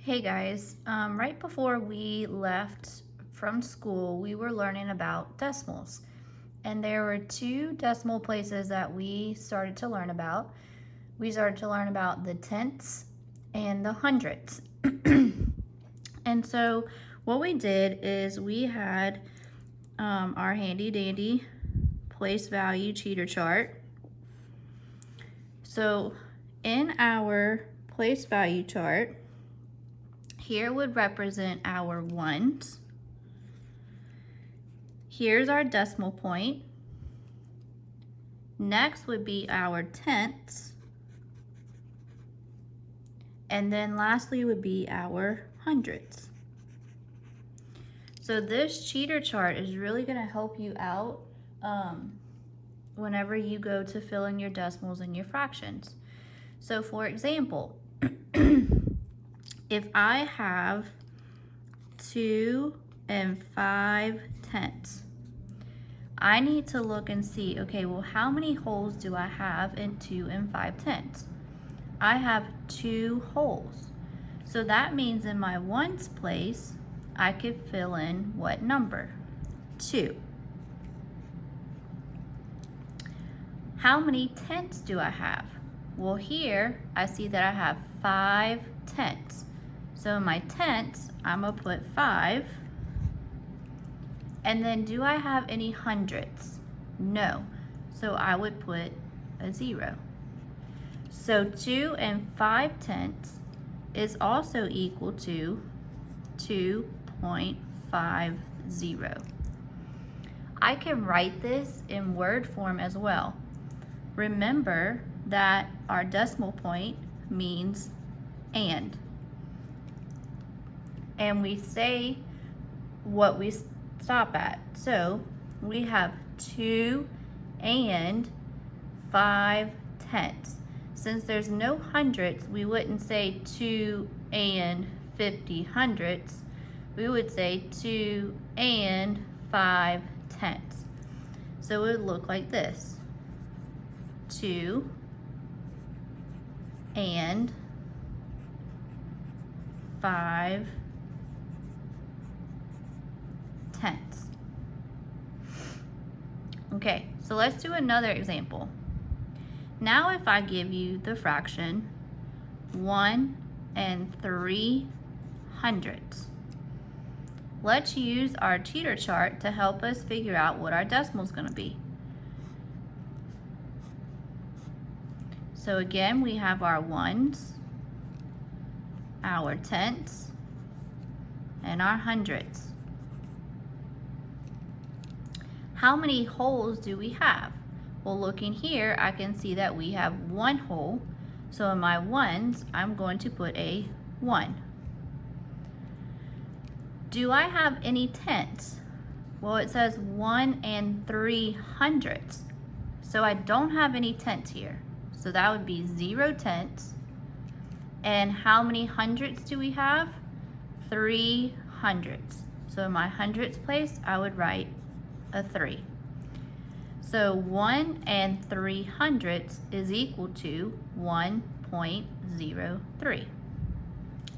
Hey guys, right before we left from school, we were learning about decimals. And there were two decimal places that we started to learn about. We started to learn about the tenths and the hundredths. And so what we did is we had our handy dandy place value cheater chart. So in our place value chart, here would represent our ones. Here's our decimal point. Next would be our tenths. And then lastly would be our hundredths. So this cheater chart is really going to help you out whenever you go to fill in your decimals and your fractions. So for example, if I have 2 5/10, I need to look and see, okay, well, how many holes do I have in 2 5/10? I have 2 holes. So that means in my ones place, I could fill in what number? 2. How many tenths do I have? Well, here I see that I have 5 tenths. So in my tenths, I'm going to put 5. And then do I have any hundredths? No. So I would put a 0. So 2 5/10 is also equal to 2.50. I can write this in word form as well. Remember that our decimal point means and. And we say what we stop at. So we have 2 5/10. Since there's no hundredths, we wouldn't say 2 50 hundredths. We would say 2 5/10. So it would look like this. 2 5/10. Okay, so let's do another example. Now if I give you the fraction 1 3/100, let's use our cheater chart to help us figure out what our decimal is going to be. So again, we have our ones, our tenths, and our hundredths. How many holes do we have? Well, looking here, I can see that we have 1 hole. So in my ones, I'm going to put a 1. Do I have any tenths? Well, it says 1 3/100. So I don't have any tenths here. So that would be 0 tenths. And how many hundredths do we have? 3 hundredths. So in my hundredths place, I would write a 3. So 1 3/100 is equal to 1.03.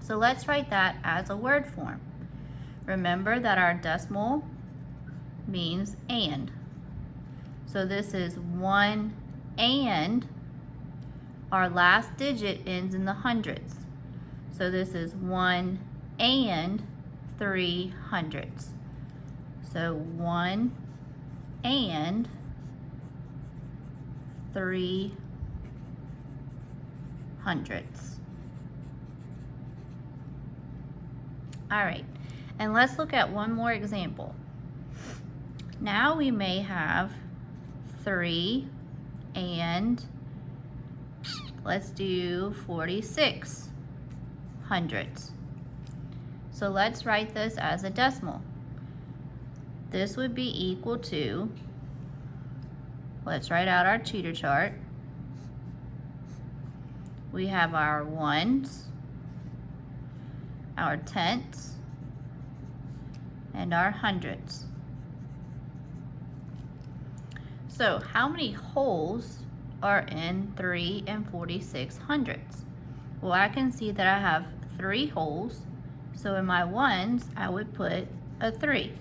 So let's write that as a word form. Remember that our decimal means and. So this is 1 and our last digit ends in the hundredths. So this is 1 3/100. So 1 3/100. All right, and let's look at one more example. Now we may have 3 let's do 46 hundredths. So let's write this as a decimal. This would be equal to, let's write out our cheater chart. We have our ones, our tenths, and our hundredths. So how many holes are in 3 46 hundredths? Well, I can see that I have 3 holes. So in my ones, I would put a 3.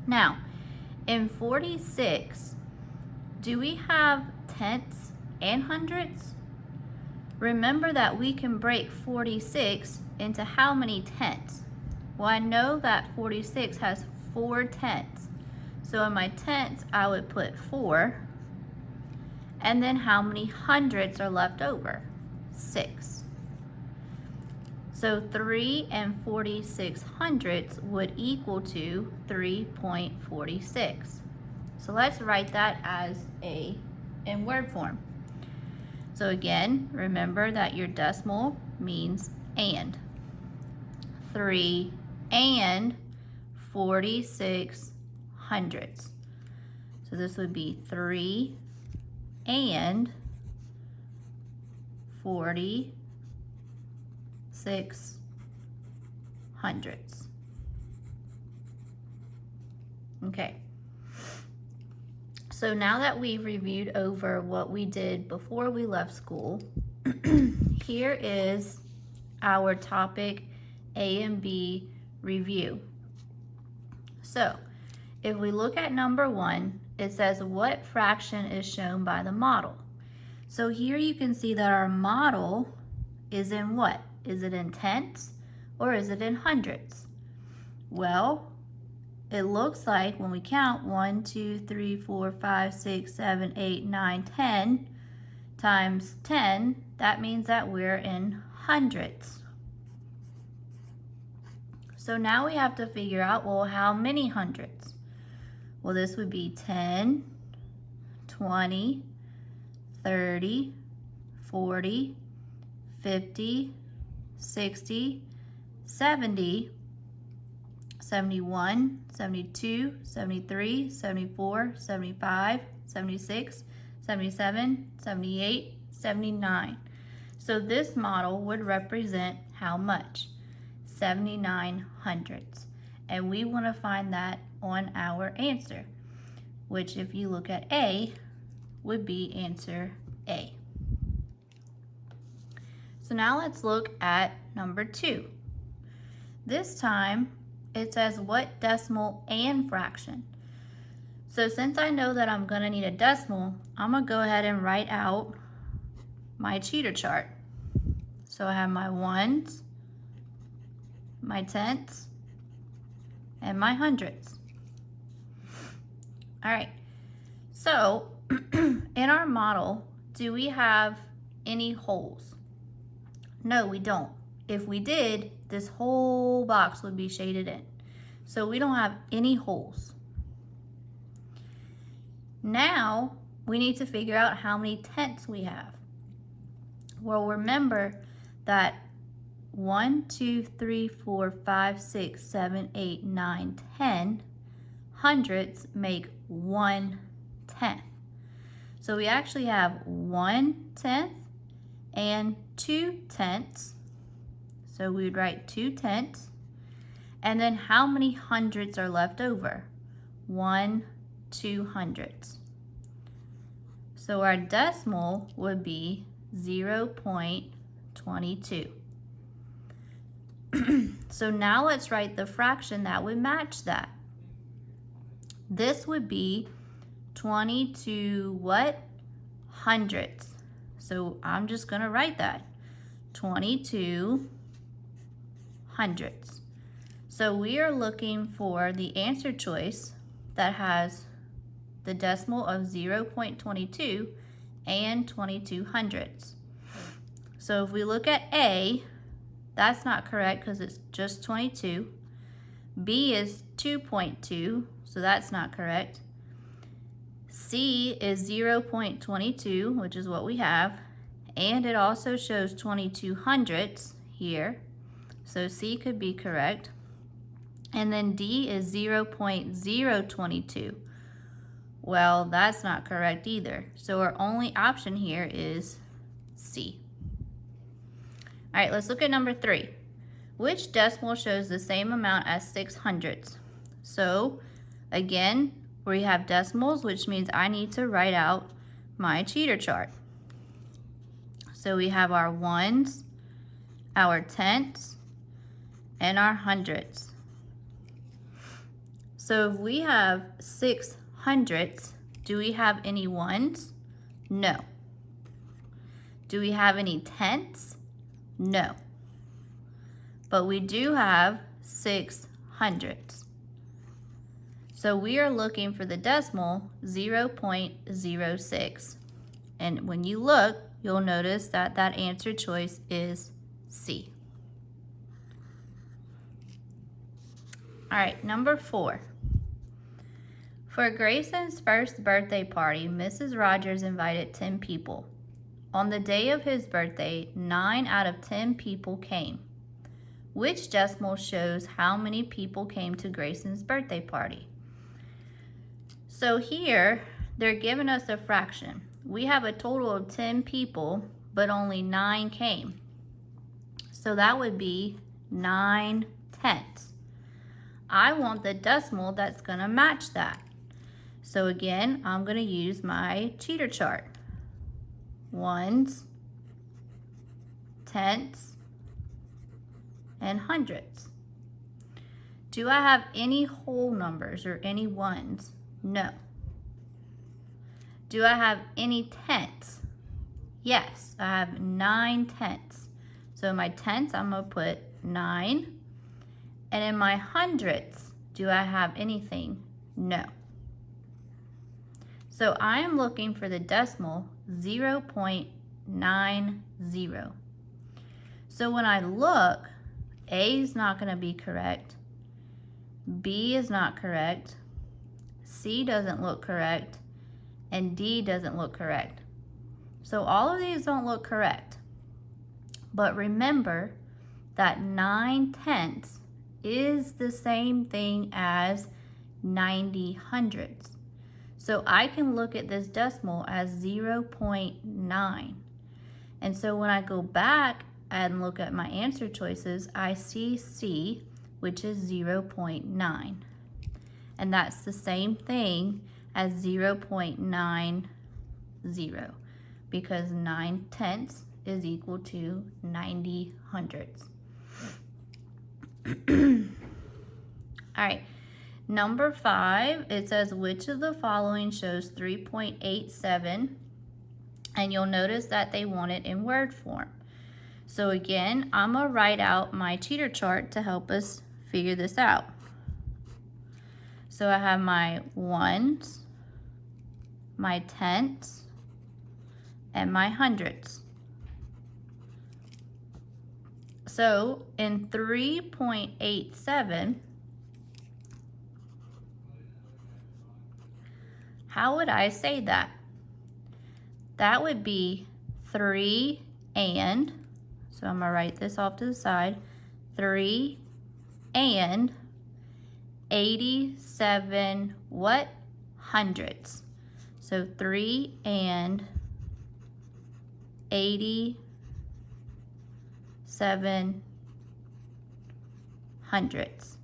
Now, in 46, do we have tenths and hundredths? Remember that we can break 46 into how many tenths? Well, I know that 46 has 4 tenths. So in my tenths, I would put 4. And then how many hundredths are left over? 6. So 3 and 46 hundredths would equal to 3.46. So let's write that as in word form. So again, remember that your decimal means and. 3 and 46 hundredths. So this would be 3 and 46 hundredths. Okay. So now that we've reviewed over what we did before we left school, here is our topic A and B review. So if we look at number 1, it says what fraction is shown by the model. So here you can see that our model is in what? Is it in tenths or is it in hundredths? Well, it looks like when we count 1, 2, 3, 4, 5, 6, 7, 8, 9, 10 times 10, that means that we're in hundredths. So now we have to figure out, well, how many hundredths? Well, this would be 10, 20, 30, 40, 50, 60, 70, 71, 72, 73, 74, 75, 76, 77, 78, 79. So this model would represent how much? 79 hundredths. And we want to find that on our answer, which if you look at A, would be answer A. So now let's look at number 2. This time it says what decimal and fraction. So since I know that I'm going to need a decimal, I'm going to go ahead and write out my cheater chart. So I have my ones, my tenths, and my hundredths. All right, so in our model, do we have any holes? No, we don't. If we did, this whole box would be shaded in. So we don't have any holes. Now, we need to figure out how many tenths we have. Well, remember that 1, 2, 3, 4, 5, 6, 7, 8, 9, 10 hundredths make 1 tenth. So we actually have 1 tenth and 2 tenths. So we would write 2 tenths. And then how many hundredths are left over? 1 200ths. So our decimal would be 0.22. So now let's write the fraction that would match that. This would be 22 what? Hundredths. So I'm just going to write that. 22 hundredths. So we are looking for the answer choice that has the decimal of 0.22 and 22 hundredths. So if we look at A, that's not correct because it's just 22. B is 2.2, so that's not correct. C is 0.22, which is what we have, and it also shows 22 hundredths here, so C could be correct. And then D is 0.022. Well, that's not correct either, so our only option here is C. All right, let's look at number 3. Which decimal shows the same amount as 6 hundredths? So again, we have decimals, which means I need to write out my cheater chart. So we have our ones, our tenths, and our hundredths. So if we have 6 hundredths, do we have any ones? No. Do we have any tenths? No. But we do have 6 hundredths. So we are looking for the decimal 0.06. And when you look, you'll notice that that answer choice is C. All right, number 4. For Grayson's first birthday party, Mrs. Rogers invited 10 people. On the day of his birthday, 9 out of 10 people came. Which decimal shows how many people came to Grayson's birthday party? So here, they're giving us a fraction. We have a total of 10 people, but only 9 came. So that would be 9 tenths. I want the decimal that's going to match that. So again, I'm going to use my cheater chart. Ones, tenths, and hundredths. Do I have any whole numbers or any ones? No. Do I have any tenths? Yes, I have 9 tenths. So in my tenths, I'm going to put 9. And in my hundredths, do I have anything? No. So I am looking for the decimal 0.90. So when I look, A is not going to be correct. B is not correct. C doesn't look correct. And D doesn't look correct. So all of these don't look correct. But remember that 9 tenths is the same thing as 90 hundredths. So I can look at this decimal as 0.9. And so when I go back and look at my answer choices, I see C, which is 0.9. And that's the same thing as 0.90, because 9 tenths is equal to 90 hundredths. All right. Number 5, it says, which of the following shows 3.87? And you'll notice that they want it in word form. So again, I'm going to write out my cheater chart to help us figure this out. So I have my ones, my tenths, and my hundredths. So in 3.87, how would I say that? That would be 3 and, so I'm going to write this off to the side, 3 and 87 what? Hundredths. So 3 and 87 hundredths.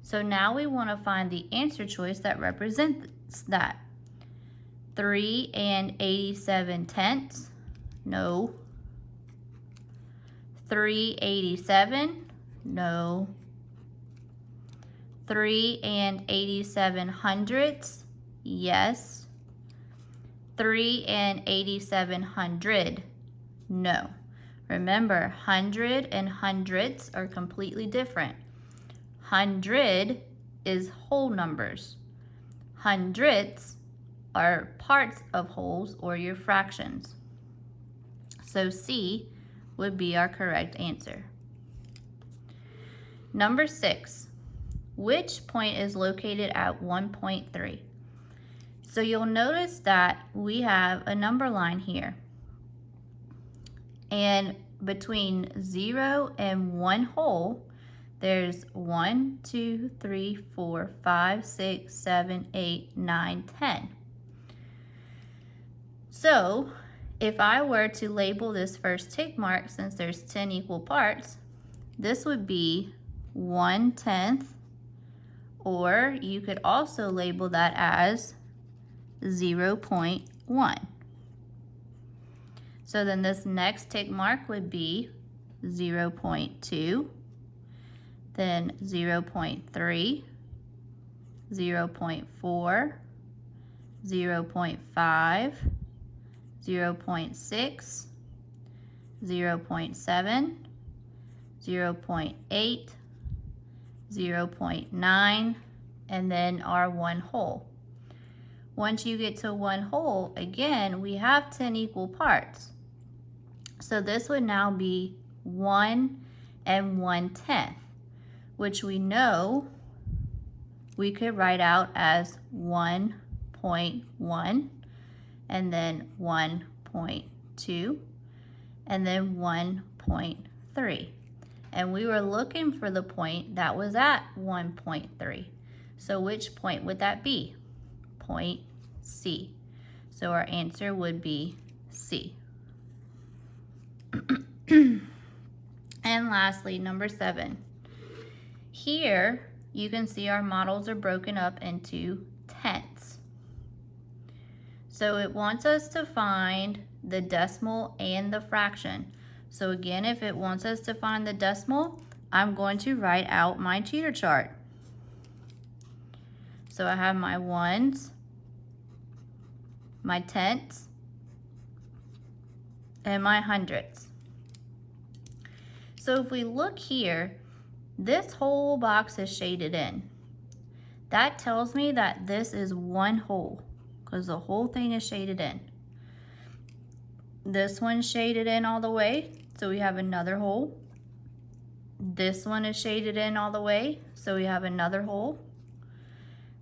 So now we want to find the answer choice that represents that. 3 and 87 tenths? No. 387? No. 3 and 87 hundredths? Yes. 3 and 87 hundred? No. Remember, hundred and hundredths are completely different. Hundred is whole numbers. Hundredths are parts of wholes or your fractions. So C would be our correct answer. Number 6, which point is located at 1.3? So you'll notice that we have a number line here. And between 0 and 1 whole, there's 1, 2, 3, 4, 5, 6, 7, 8, 9, 10. So if I were to label this first tick mark, since there's 10 equal parts, this would be 1/10, or you could also label that as 0.1. So then this next tick mark would be 0.2, then 0.3, 0.4, 0.5, 0.6, 0.7, 0.8, 0.9, and then our 1 whole. Once you get to 1 whole, again, we have 10 equal parts. So this would now be 1 1/10, which we know we could write out as 1.1, and then 1.2, and then 1.3. And we were looking for the point that was at 1.3. So which point would that be? Point C. So our answer would be C. And lastly, number 7. Here, you can see our models are broken up into tenths. So it wants us to find the decimal and the fraction. So again, if it wants us to find the decimal, I'm going to write out my cheater chart. So I have my ones, my tenths, and my hundredths. So if we look here, this whole box is shaded in. That tells me that this is 1 whole, because the whole thing is shaded in. This one's shaded in all the way, so we have another hole. This one is shaded in all the way, so we have another hole.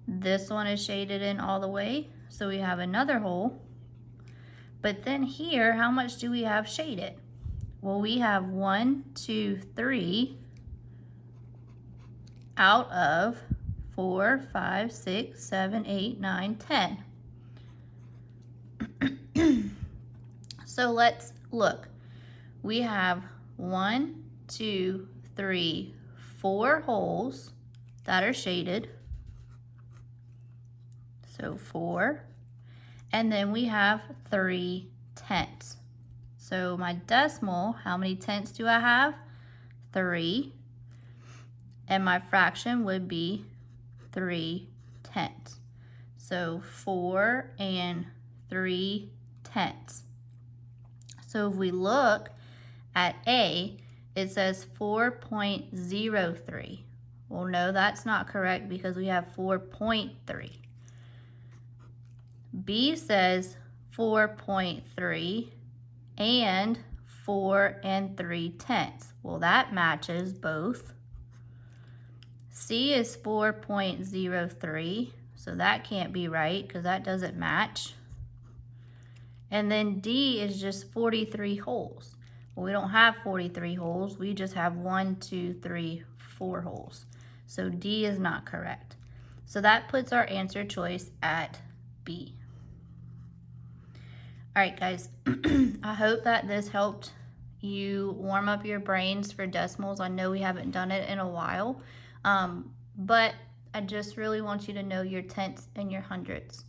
This one is shaded in all the way, so we have another hole. But then here, how much do we have shaded? Well, we have 1, 2, 3 out of 4, 5, 6, 7, 8, 9, 10. So let's look. We have 1, 2, 3, 4 holes that are shaded. So 4. And then we have 3 tenths. So my decimal, how many tenths do I have? 3. And my fraction would be 3 tenths. So 4 and 3 tenths. So if we look at A, it says 4.03. Well, no, that's not correct because we have 4.3. B says 4.3 and 4 3 tenths. Well, that matches both. C is 4.03, so that can't be right because that doesn't match. And then D is just 43 holes. Well, we don't have 43 holes. We just have 1, 2, 3, 4 holes. So D is not correct. So that puts our answer choice at B. All right, guys, I hope that this helped you warm up your brains for decimals. I know we haven't done it in a while, but I just really want you to know your tenths and your hundredths.